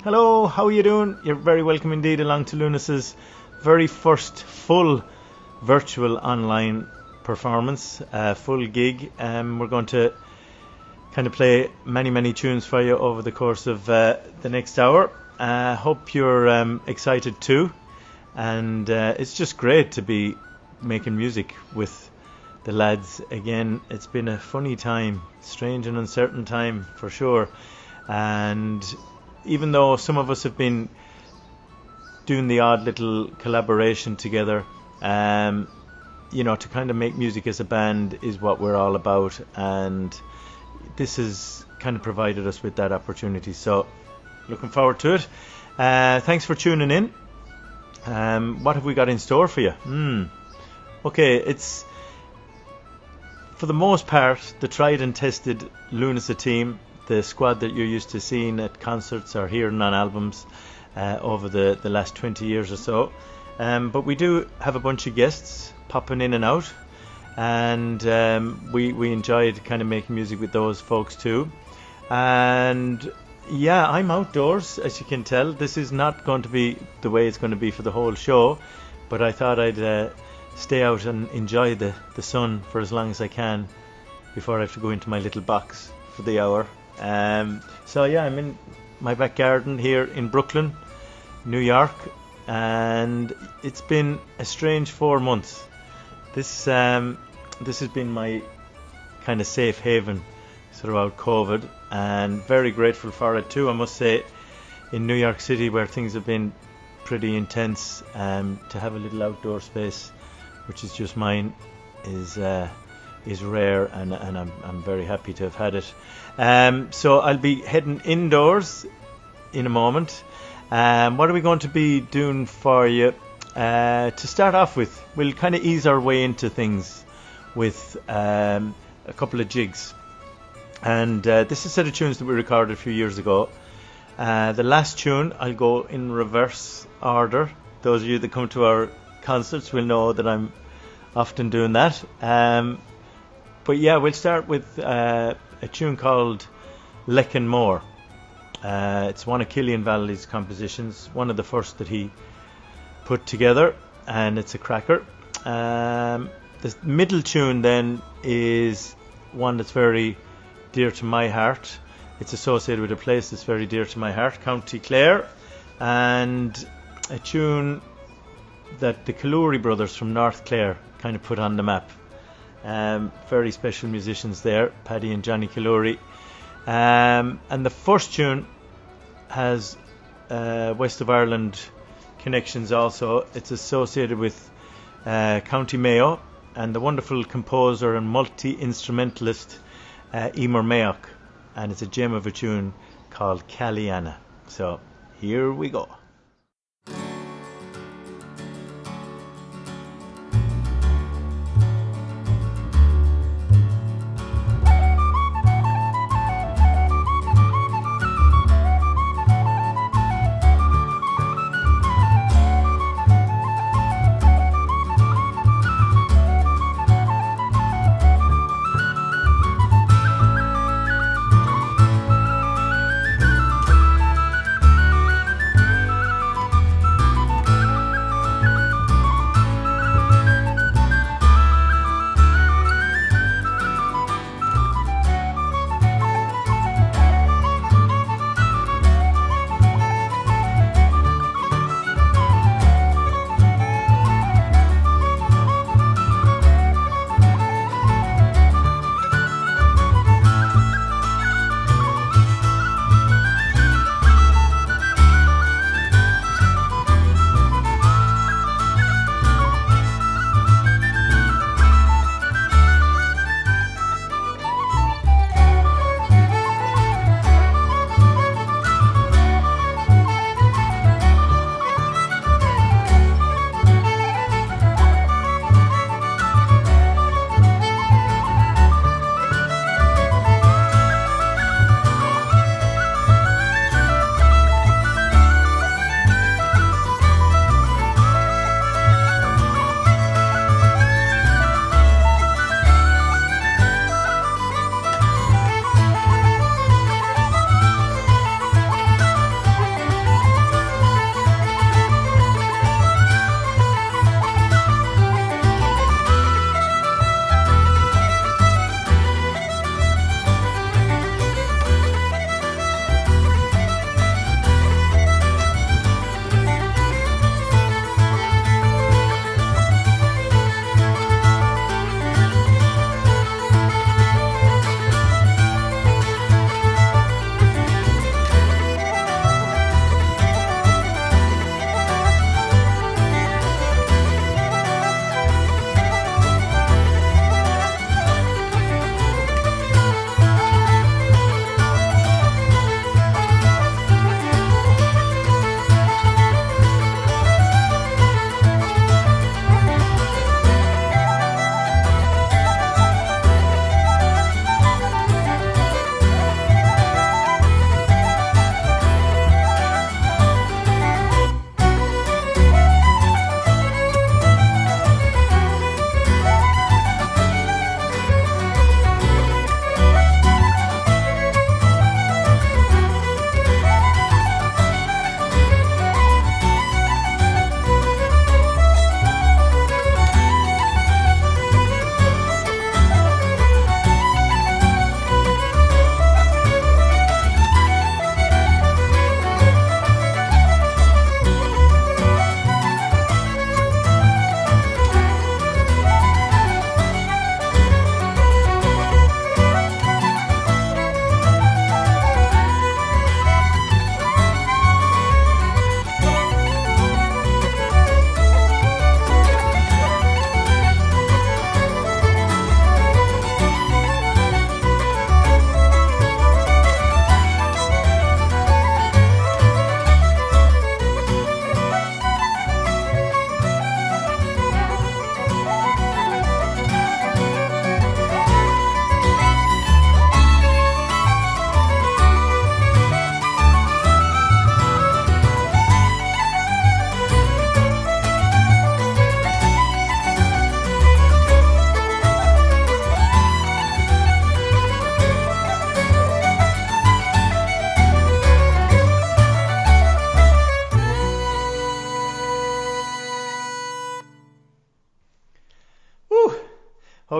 Hello, how are you doing? You're very welcome indeed along to Lúnasa's very first full virtual online performance, full gig. We're going to kind of play many tunes for you over the course of the next hour. Hope you're excited too, and it's just great to be making music with the lads again. It's been a funny time, strange and uncertain time for sure, and even though some of us have been doing the odd little collaboration together, to kind of make music as a band is what we're all about, and this has kind of provided us with that opportunity. So, looking forward to it. Thanks for tuning in. What have we got in store for you? Okay, it's for the most part the tried and tested Lúnasa team, the squad that you're used to seeing at concerts or hearing on albums over the last 20 years or so. But we do have a bunch of guests popping in and out, and we enjoyed kind of making music with those folks too. And yeah, I'm outdoors, as you can tell. This is not going to be the way it's going to be for the whole show, but I thought I'd stay out and enjoy the sun for as long as I can before I have to go into my little box for the hour. So yeah, I'm in my back garden here in Brooklyn, New York, and it's been a strange 4 months. This has been my kind of safe haven throughout COVID, and very grateful for it too, I must say. In New York City, where things have been pretty intense, to have a little outdoor space, which is just mine, is rare, and I'm very happy to have had it. So I'll be heading indoors in a moment. What are we going to be doing for you? To start off with, we'll kind of ease our way into things with a couple of jigs. And this is a set of tunes that we recorded a few years ago. The last tune, I'll go in reverse order. Those of you that come to our concerts will know that I'm often doing that. But yeah, we'll start with a tune called Leckin More. It's one of Cillian Vallely's compositions, one of the first that he put together, and it's a cracker. The middle tune then is one that's very dear to my heart. It's associated with a place that's very dear to my heart, County Clare, and a tune that the Kaluri brothers from North Clare kind of put on the map. Very special musicians there, Paddy and Johnny Kaluri. And the first tune has West of Ireland connections also. It's associated with County Mayo and the wonderful composer and multi-instrumentalist Emer Mayock, and it's a gem of a tune called Caliana. So here we go.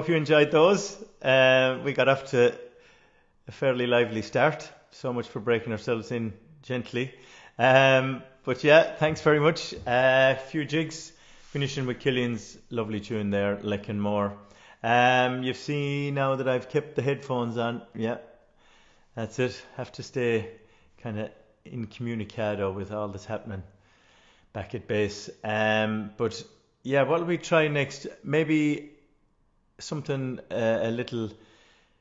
hope you enjoyed those. We got off to a fairly lively start. So much for breaking ourselves in gently. But yeah, thanks very much. A few jigs, finishing with Cillian's lovely tune there, Leckin More. You've seen now that I've kept the headphones on. Yeah, that's it. Have to stay kind of incommunicado with all that's happening back at base. But yeah, what will we try next? Maybe something a little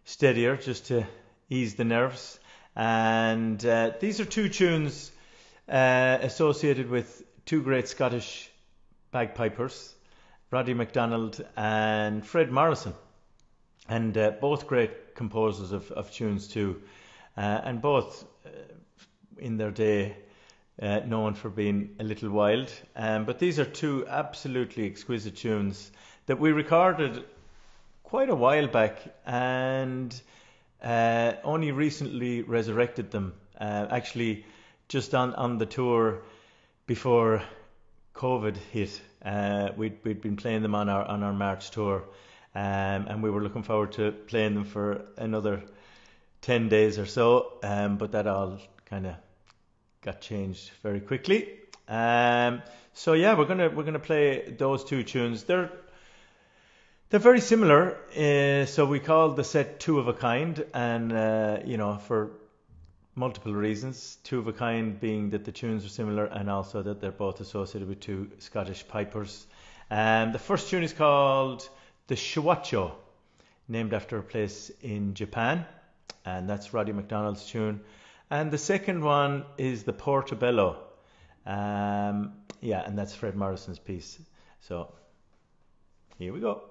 steadier, just to ease the nerves. And these are two tunes associated with two great Scottish bagpipers, Roddy MacDonald and Fred Morrison, and both great composers of tunes too, and both in their day known for being a little wild. But these are two absolutely exquisite tunes that we recorded quite a while back, and only recently resurrected them. Actually, just on the tour before COVID hit, we'd been playing them on our March tour, and we were looking forward to playing them for another 10 days or so, but that all kind of got changed very quickly. So yeah, we're gonna play those two tunes. They're very similar, so we call the set Two of a Kind, and for multiple reasons. Two of a Kind being that the tunes are similar, and also that they're both associated with two Scottish pipers. The first tune is called the Shiwacho, named after a place in Japan, and that's Roddy MacDonald's tune. And the second one is the Portobello, and that's Fred Morrison's piece. So here we go.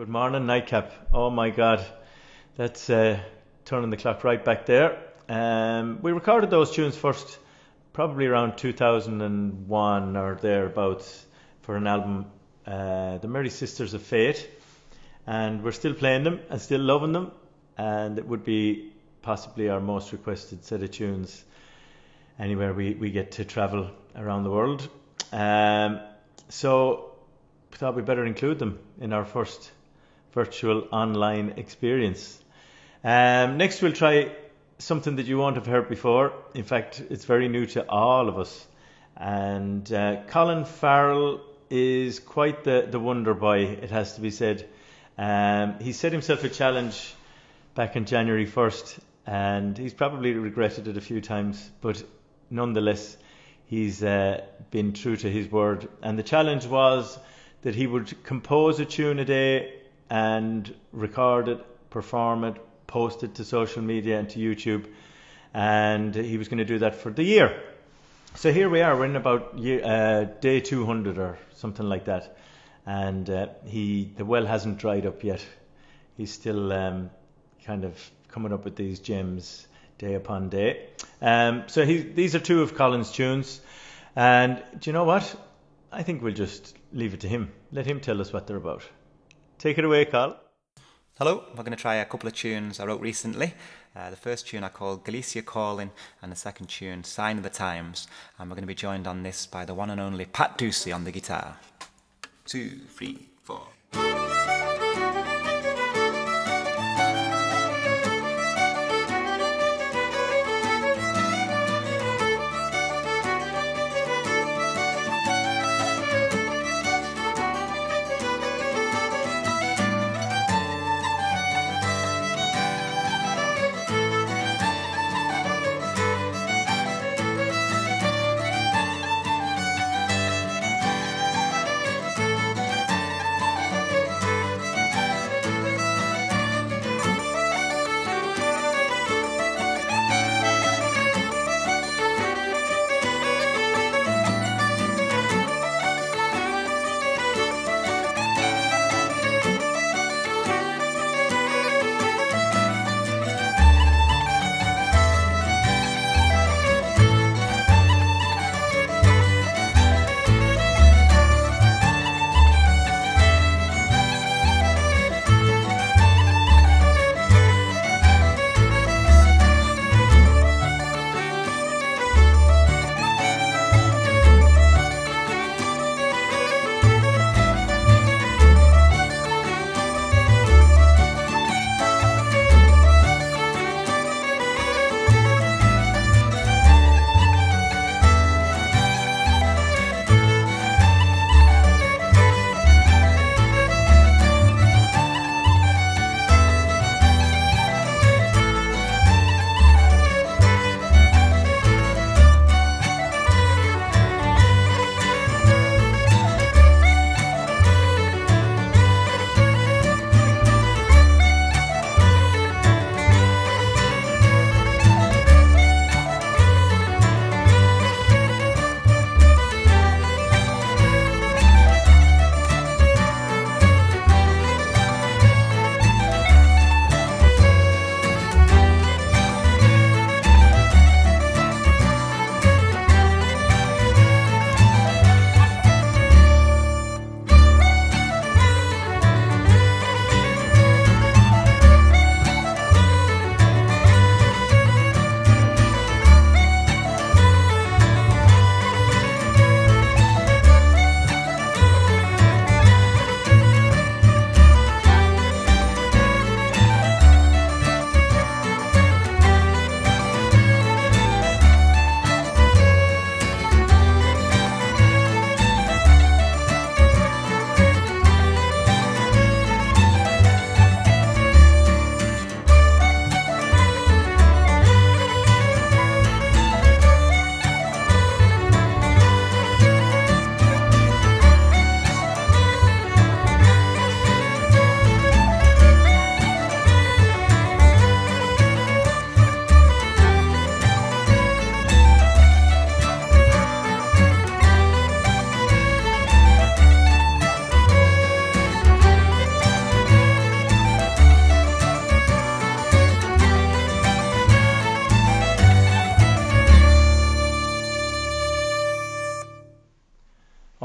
Good morning, Nightcap. Oh my God, that's turning the clock right back there. We recorded those tunes first, probably around 2001 or thereabouts, for an album, The Merry Sisters of Fate, and we're still playing them and still loving them, and it would be possibly our most requested set of tunes anywhere we get to travel around the world. So we thought we'd better include them in our first virtual online experience. Next we'll try something that you won't have heard before. In fact, it's very new to all of us. And Colin Farrell is quite the wonder boy, it has to be said. He set himself a challenge back on January 1st, and he's probably regretted it a few times, but nonetheless he's been true to his word. And the challenge was that he would compose a tune a day and record it, perform it, post it to social media and to YouTube, and he was going to do that for the year. So here we are, we're in about day 200 or something like that, and the well hasn't dried up yet. He's still kind of coming up with these gems day upon day. So these are two of Colin's tunes, and do you know what? I think we'll just leave it to him. Let him tell us what they're about. Take it away, Colin. Hello, we're going to try a couple of tunes I wrote recently. The first tune I called Galicia Calling, and the second tune, Sign of the Times. And we're going to be joined on this by the one and only Pat Doocey on the guitar. 2, 3, 4.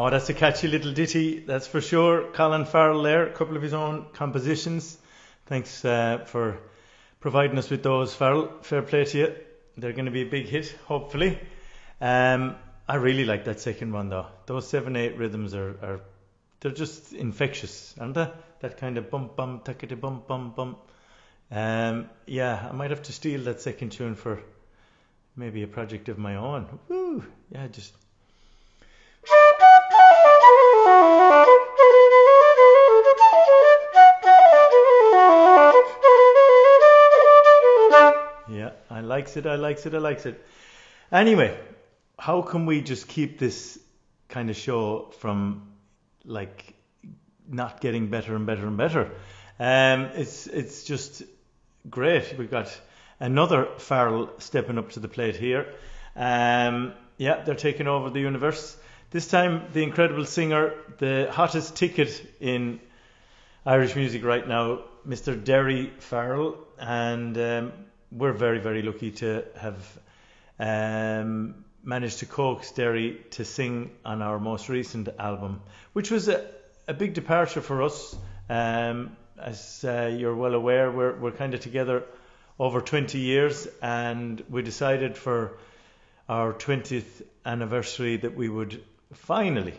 Oh, that's a catchy little ditty, that's for sure. Colin Farrell there, a couple of his own compositions. Thanks for providing us with those, Farrell. Fair play to you. They're going to be a big hit, hopefully. I really like that second one though. Those 7/8 rhythms are they're just infectious, aren't they? That kind of bump bum tackety bump bum bum. Yeah, I might have to steal that second tune for maybe a project of my own. Woo! Yeah, just. Yeah, I likes it. Anyway, how can we just keep this kind of show from like not getting better and better and better? It's just great. We've got another Farrell stepping up to the plate here. Yeah, they're taking over the universe. This time, the incredible singer, the hottest ticket in Irish music right now, Mr. Daoiri Farrell, and we're very, very lucky to have managed to coax Daoiri to sing on our most recent album, which was a big departure for us. As you're well aware, we're kind of together over 20 years, and we decided for our 20th anniversary that we would finally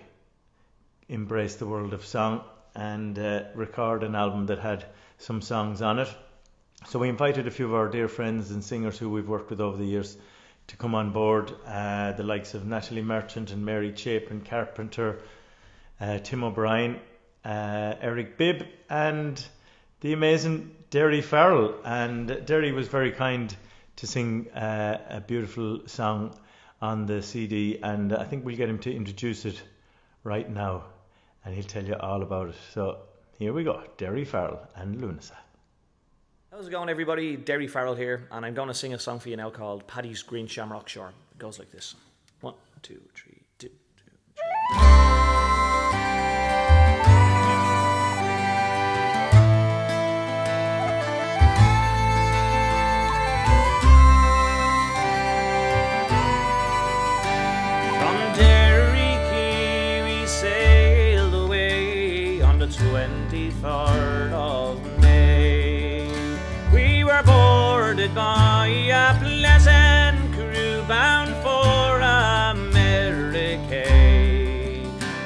embrace the world of song and record an album that had some songs on it. So we invited a few of our dear friends and singers who we've worked with over the years to come on board, the likes of Natalie Merchant and Mary Chapin Carpenter, Tim O'Brien, Eric Bibb, and the amazing Daoiri Farrell. And Daoiri was very kind to sing a beautiful song on the CD, and I think we'll get him to introduce it right now, and he'll tell you all about it. So here we go, Daoiri Farrell and Lúnasa. How's it going, everybody? Daoiri Farrell here, and I'm going to sing a song for you now called Paddy's Green Shamrock Shore. It goes like this. 1, 2, 3, 2, 2, 3. From Derry Quay we sailed away on the 23rd of May. We were boarded by a pleasant crew bound for America.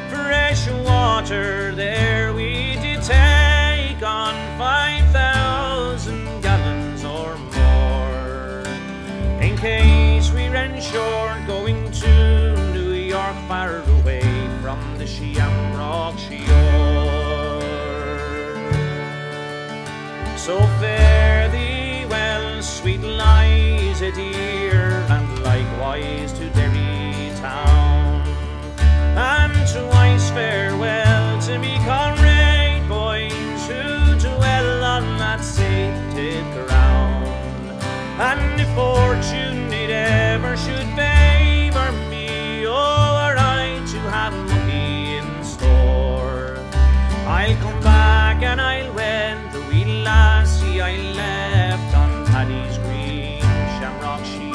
Fresh water there we did take on 5,000 gallons or more, in case we ran short going to New York, far away from the Shamrock shore. So fare thee well, sweet Liza dear, and likewise to Derry town, and twice farewell to me comrade boys who dwell on that sated ground. And if fortune it ever should favour me, oh, were I to have money in store, I'll come back and I'll wed the wee lassie I left on Paddy's Green Shamrock shore.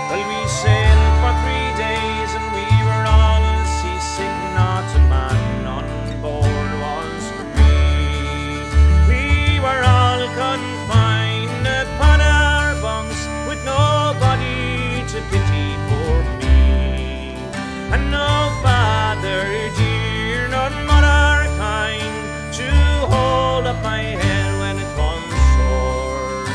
Well, we sailed for 3 days and we were all seasick, not a man on board was free. We were all confined upon our bunks with nobody to pity for me, and no father dear, no mother kind to hold up my head when it was sore.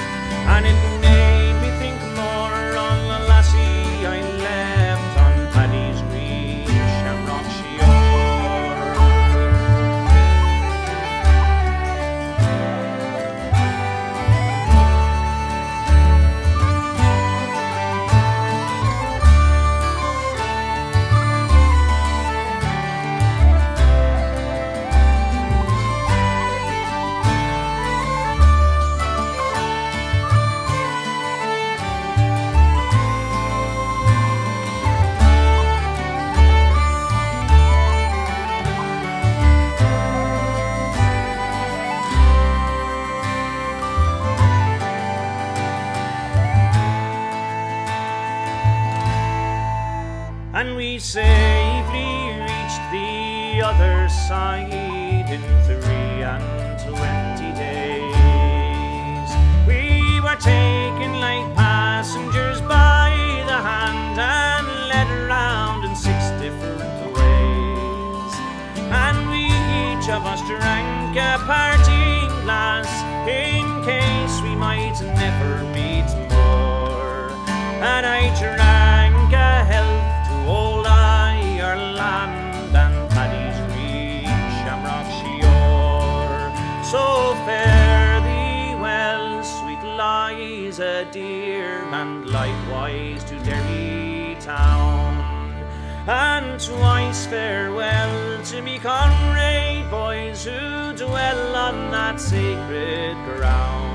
And it made me think more on the lassie I and we safely reached the other side in 23 days. We were taken like passengers by the hand and led around in 6 different ways, and we each of us drank a parting glass in case we might never meet more. And I drank a health to old Ireland and Paddy's Green Shamrock Shiore. So fare thee well, sweet Liza dear, and likewise to Derry town. And twice farewell to me comrade boys who dwell on that sacred ground.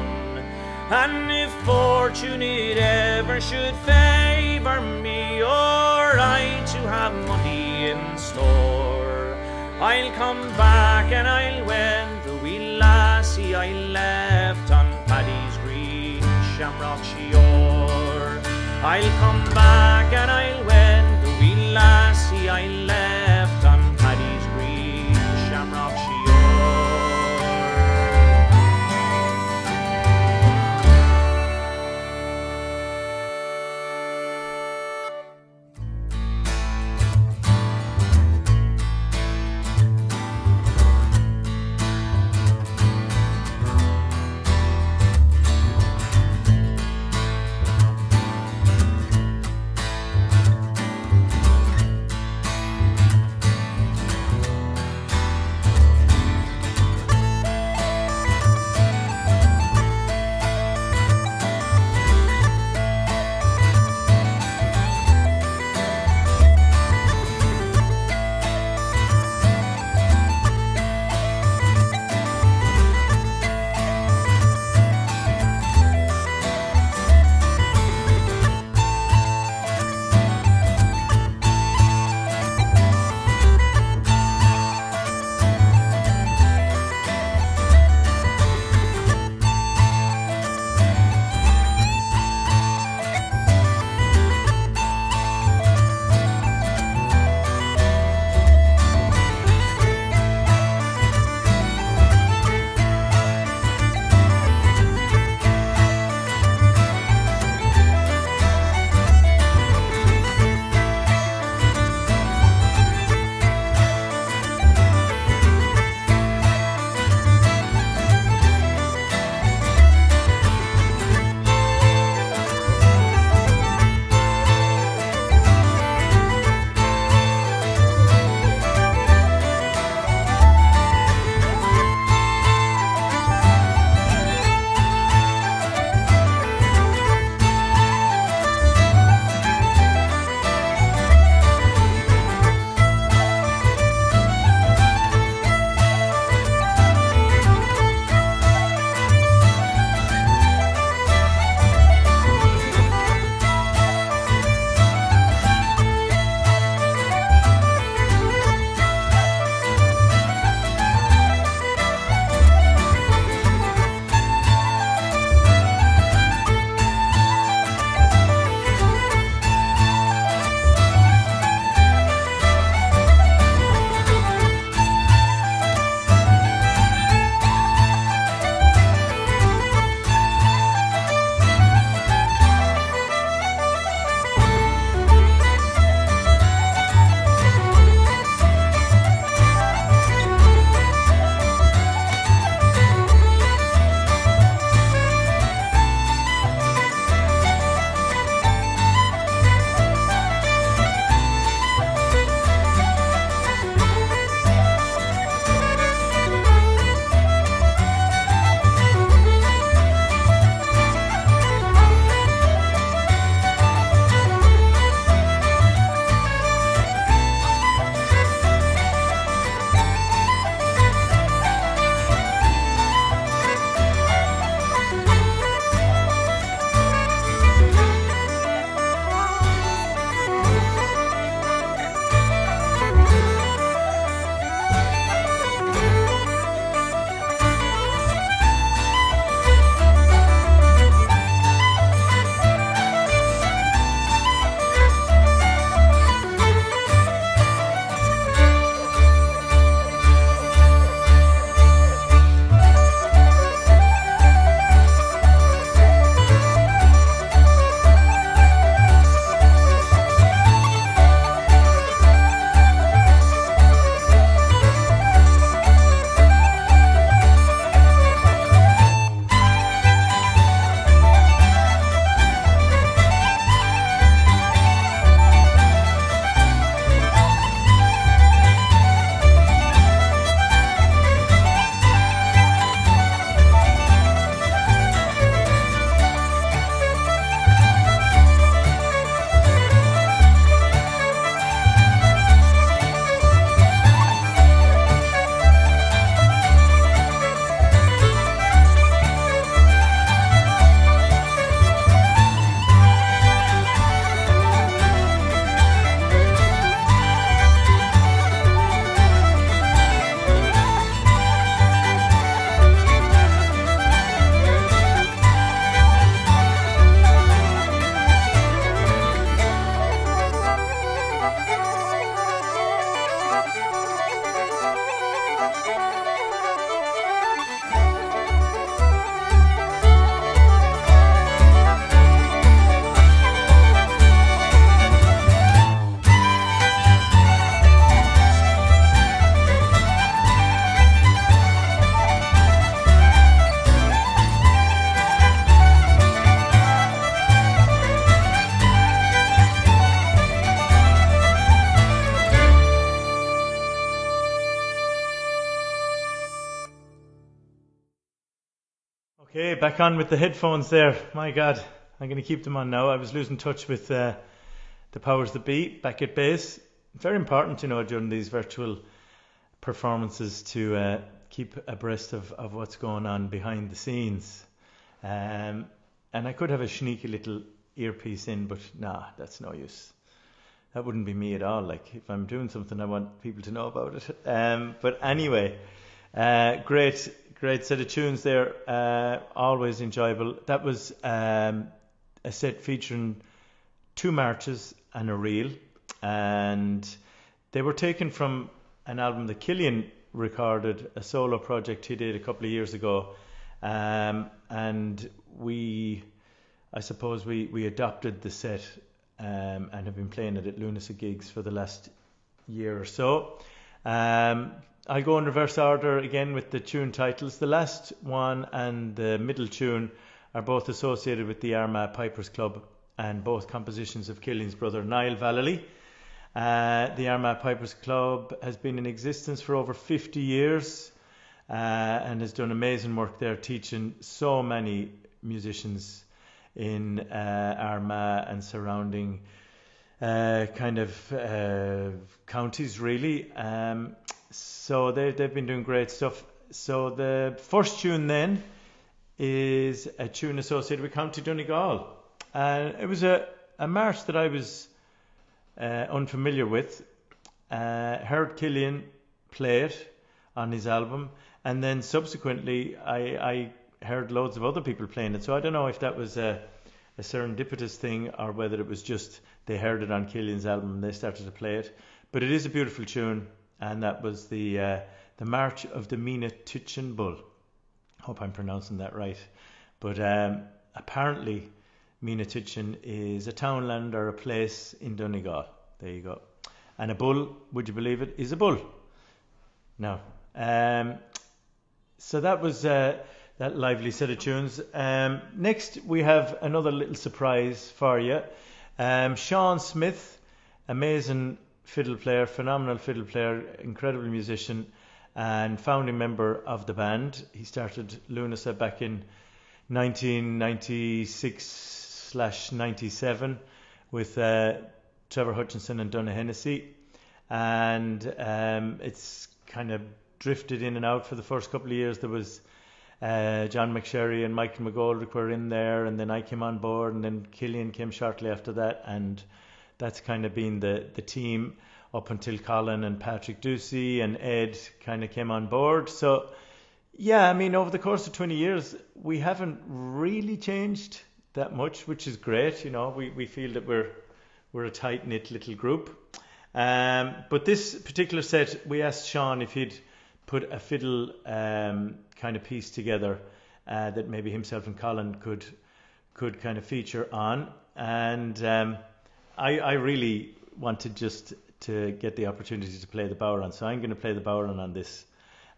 And if fortune it ever should favour me, or I to have money in store, I'll come back and I'll wed the wee lassie I left on Paddy's Green Shamrock Shiore. I'll come back and I'll wed the wee lassie I left on Paddy's Green Shamrock Shiore. Okay, back on with the headphones there. My God, I'm going to keep them on now. I was losing touch with the powers that be back at base. Very important, during these virtual performances to keep abreast of what's going on behind the scenes. And I could have a sneaky little earpiece in, but nah, that's no use. That wouldn't be me at all. Like, if I'm doing something, I want people to know about it. But anyway, great set of tunes there. Always enjoyable. That was a set featuring 2 marches and a reel, and they were taken from an album that Cillian recorded, a solo project he did a couple of years ago, and I suppose we adopted the set and have been playing it at Lúnasa gigs for the last year or so. I'll go in reverse order again with the tune titles. The last one and the middle tune are both associated with the Armagh Pipers Club and both compositions of Cillian's brother Niall Vallely. The Armagh Pipers Club has been in existence for over 50 years and has done amazing work there, teaching so many musicians in Armagh and surrounding counties, really. So they've been doing great stuff. So the first tune then is a tune associated with County Donegal. And it was a march that I was unfamiliar with. Heard Cillian play it on his album, and then subsequently I heard loads of other people playing it. So I don't know if that was a serendipitous thing or whether it was just they heard it on Cillian's album and they started to play it. But it is a beautiful tune, and that was the March of the Mina Tichin Bull. Hope I'm pronouncing that right. But apparently Mina Tichin is a townland or a place in Donegal. There you go. And a bull, would you believe it, is a bull. Now, so that was that lively set of tunes. Next we have another little surprise for you. Sean Smyth, amazing fiddle player, phenomenal fiddle player, incredible musician and founding member of the band. He started Lúnasa back in 1996/97 with Trevor Hutchinson and Donna Hennessy, and it's kind of drifted in and out for the first couple of years. There was John McSherry and Michael McGoldrick were in there, and then I came on board, and then Cillian came shortly after that, and that's kind of been the team up until Colin and Patrick Doocey and Ed kind of came on board. So yeah, I mean, over the course of 20 years we haven't really changed that much, which is great. We feel that we're a tight-knit little group, but this particular set we asked Sean if he'd put a fiddle kind of piece together that maybe himself and Colin could kind of feature on, and I really wanted just to get the opportunity to play the bodhrán, so I'm going to play the bodhrán on this.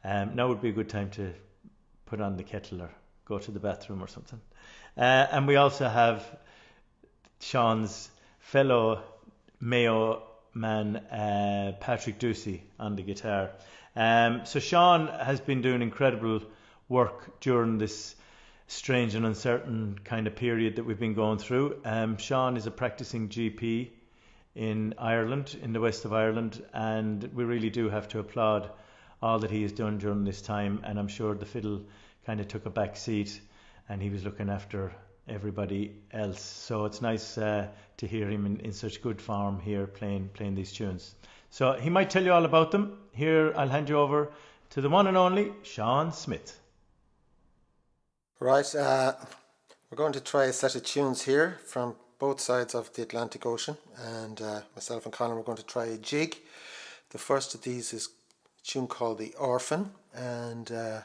Now would be a good time to put on the kettle or go to the bathroom or something. And we also have Sean's fellow Mayo man, Patrick Doocey, on the guitar. So Sean has been doing incredible work during this strange and uncertain kind of period that we've been going through. Sean is a practicing GP in Ireland, in the west of Ireland, and we really do have to applaud all that he has done during this time, and I'm sure the fiddle kind of took a back seat and he was looking after everybody else. So it's nice to hear him in such good form here playing these tunes. So he might tell you all about them. Here I'll hand you over to the one and only Sean Smyth. Right, we're going to try a set of tunes here from both sides of the Atlantic Ocean, and myself and Colin, we're going to try a jig. The first of these is a tune called The Orphan, and the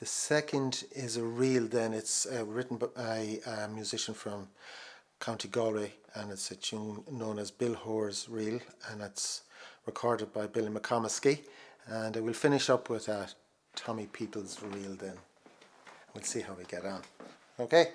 second is a reel. Then it's written by a musician from County Galway, and it's a tune known as Bill Hoare's Reel, and it's recorded by Billy McComasky, and we'll finish up with Tommy Peoples' Reel then. We'll see how we get on. Okay.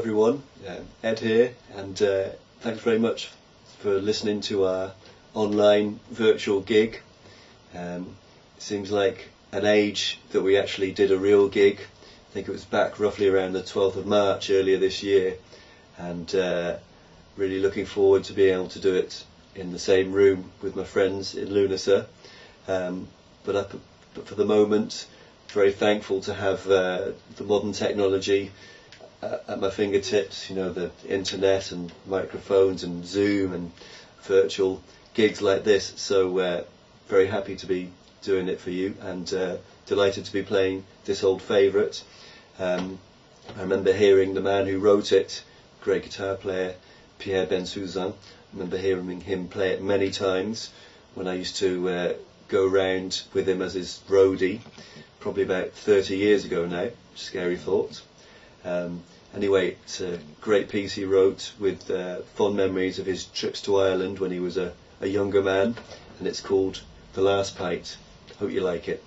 everyone. Ed here, and thanks very much for listening to our online virtual gig. It seems like an age that we actually did a real gig. I think it was back roughly around the 12th of March earlier this year, and really looking forward to being able to do it in the same room with my friends in Lúnasa. But for the moment, very thankful to have the modern technology at my fingertips, you know, the internet and microphones and Zoom and virtual gigs like this. So very happy to be doing it for you, and delighted to be playing this old favourite. I remember hearing the man who wrote it, great guitar player, Pierre Bensouzan. I remember hearing him play it many times when I used to go round with him as his roadie, probably about 30 years ago now. Scary thought. Anyway, it's a great piece he wrote with fond memories of his trips to Ireland when he was a younger man, and it's called The Last Pint. Hope you like it.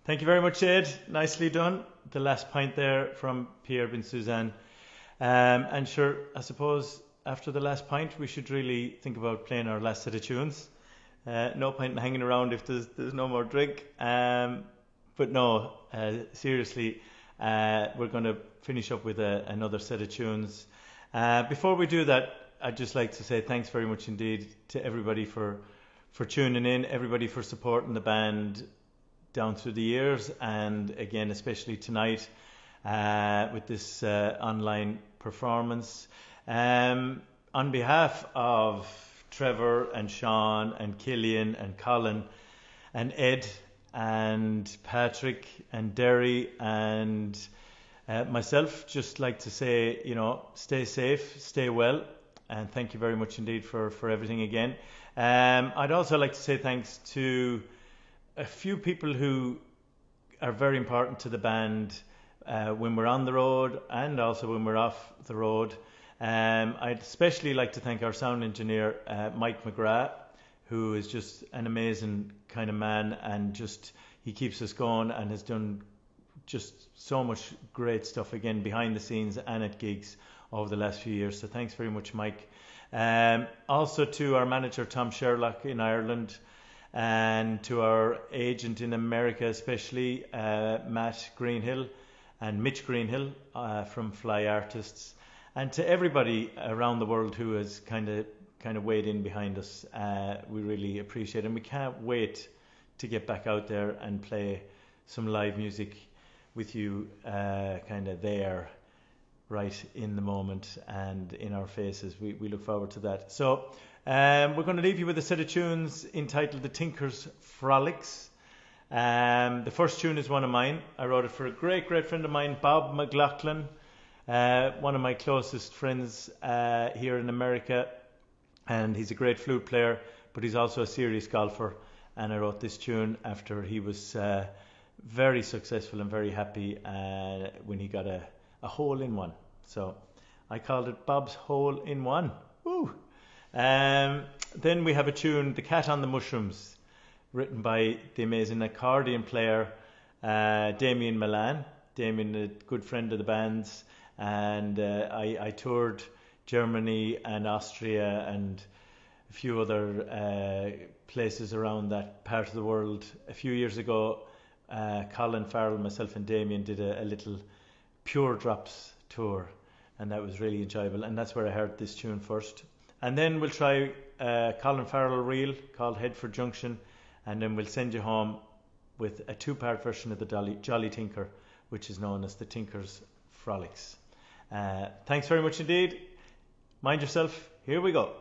Thank you very much, Ed. Nicely done. The last point there from Pierre bin Suzanne. And sure, I suppose after the last point, we should really think about playing our last set of tunes. No point in hanging around if there's no more drink. But no, seriously, we're going to finish up with another set of tunes. Before we do that, I'd just like to say thanks very much indeed to everybody for tuning in, everybody for supporting the band down through the years, and again, especially tonight with this online performance. On behalf of Trevor and Sean and Cillian and Colin and Ed and Patrick and Derry and myself, just like to say, stay safe, stay well, and thank you very much indeed for everything again. I'd also like to say thanks to a few people who are very important to the band when we're on the road and also when we're off the road. I'd especially like to thank our sound engineer, Mike McGrath, who is just an amazing kind of man, and just he keeps us going and has done just so much great stuff again behind the scenes and at gigs over the last few years. So thanks very much, Mike. Also to our manager, Tom Sherlock in Ireland, and to our agent in America, especially Matt Greenhill and Mitch Greenhill from Fly Artists, and to everybody around the world who has kind of weighed in behind us. We really appreciate it, and we can't wait to get back out there and play some live music with you kind of there right in the moment and in our faces. We look forward to that. So we're going to leave you with a set of tunes entitled The Tinker's Frolics. The first tune is one of mine. I wrote it for a great friend of mine, Bob McLaughlin, one of my closest friends here in America, and he's a great flute player, but he's also a serious golfer. And I wrote this tune after he was very successful and very happy when he got a hole-in-one. So I called it Bob's Hole-in-One. Woo! Then we have a tune, The Cat on the Mushrooms, written by the amazing accordion player Damien Milan. Damien, a good friend of the band's, and I toured Germany and Austria and a few other places around that part of the world. A few years ago, Colin Farrell, myself and Damien did a little Pure Drops tour, and that was really enjoyable, and that's where I heard this tune first. And then we'll try Colin Farrell reel called Headford Junction, and then we'll send you home with a 2-part version of the Jolly Tinker, which is known as the Tinker's Frolics. Thanks very much indeed. Mind yourself. Here we go.